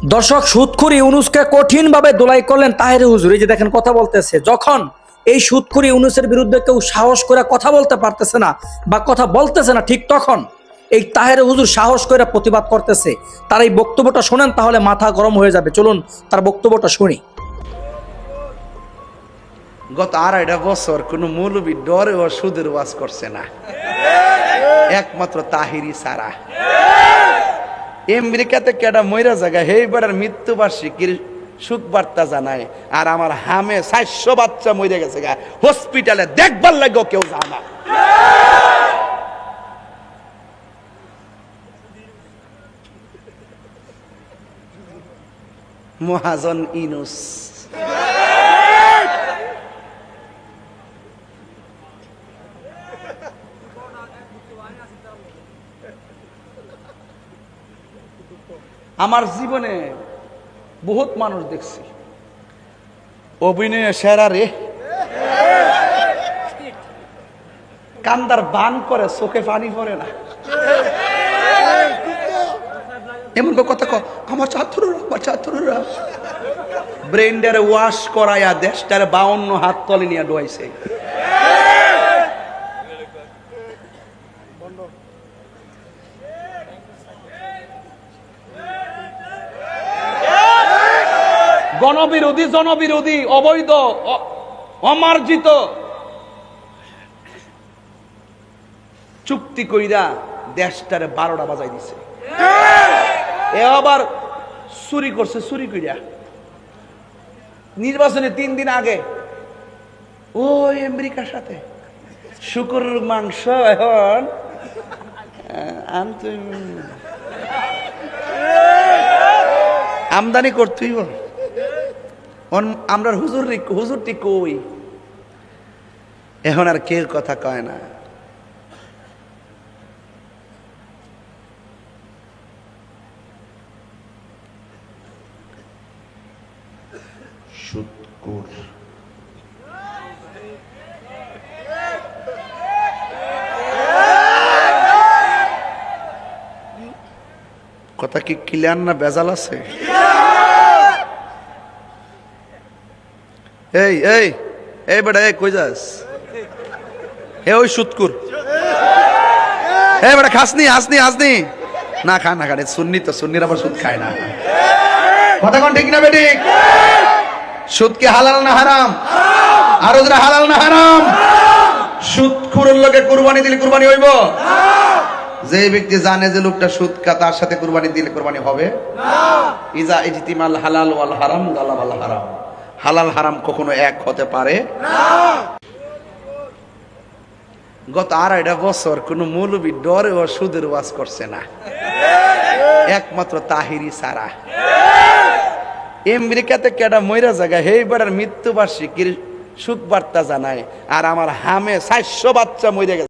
দর্শক, সুদখুর ইউনূসকে কঠিনভাবে দোলাই করলেন তাহের হুজুর। এই যে দেখেন কথা বলতেছে, যখন এই সুদখুর ইউনূসের বিরুদ্ধে কেউ সাহস করে কথা বলতে পারতেছে না বা কথা বলতেছে না, ঠিক তখন এই তাহের হুজুর সাহস করে প্রতিবাদ করতেছে। তার এই বক্তব্যটা শোনেন, তাহলে মাথা গরম হয়ে যাবে। চলুন তার বক্তব্যটা শুনি। গত 2.5 বছর কোন মৌলবী ডরে ও সুদের ওয়াজ করছে না, একমাত্র তাহিরি সারা। আমেরিকাতে কেডা মইরা জায়গা হেই বেড়ার মৃত্যুবার্ষিকীর সুখ বার্তা জানায়, আর আমার হামে 400 বাচ্চা মরে গেছে গা, হসপিটালে দেখবার লাগেও কেউ যায় না। মহাজন ইউনূস আমার জীবনে বহুত মানুষ দেখছি, অভিনয়ে সেরা রে, কান্দার বান করে চোখে পানি পড়ে না, এমন কথা আমার ছাত্ররা ব্রেন্ডারে ওয়াশ করাইয়া দেশটারে 52 হাত তলে নিয়ে ডুয়াইছে। গণবিরোধী, জনবিরোধী, অবৈধ, অমার্জিত চুক্তি কইরা দেশটারে 12টা বাজাই দিছে। এ আবার চুরি করছে, চুরি কইরা নির্বাচনে 3 দিন আগে ওই আমেরিকার সাথে শুকুরের মাংস এখন আমদানি করতেই বল। আমরা হুজুরটি কই, এখন আর কেউ কথা কয় না। সুদখোর কথা কি ক্লিয়ার না ভেজাল আছে? এই এই এই বেটা, এই কই যাস? এ ওই সুদখোর, এই বেটা খাসনি হাসনি না, খা না, খানে সুন্নি তো, সুন্নির আবার সুদ খায় না। কথা কোন ঠিক না বেঠিক? সুদ কি হালাল না হারাম? আর ওদের হালাল না হারাম? সুদখোরের লগে কুরবানি দিলে কুরবানি হইব? যে ব্যক্তি জানে যে লোকটা সুদ খা, তার সাথে কুরবানি দিলে কুরবানি হবে না। ইজা ইজতিমাল হালাল ওয়াল হারাম গালাবাল হারাম, হালাল হারাম কখনো এক হতে পারে না। গত 2.5 বছর কোন মৌলবী ডরে ও সুদের ওয়াজ করছে না, একমাত্র তাহিরি সারা। আমেরিকাতে কেডা মইরা জায়গা হেই বেড়ার মৃত্যুবার্ষিকীর সুখ বার্তা জানায়, আর আমার হামে 400 বাচ্চা মরে গেছে।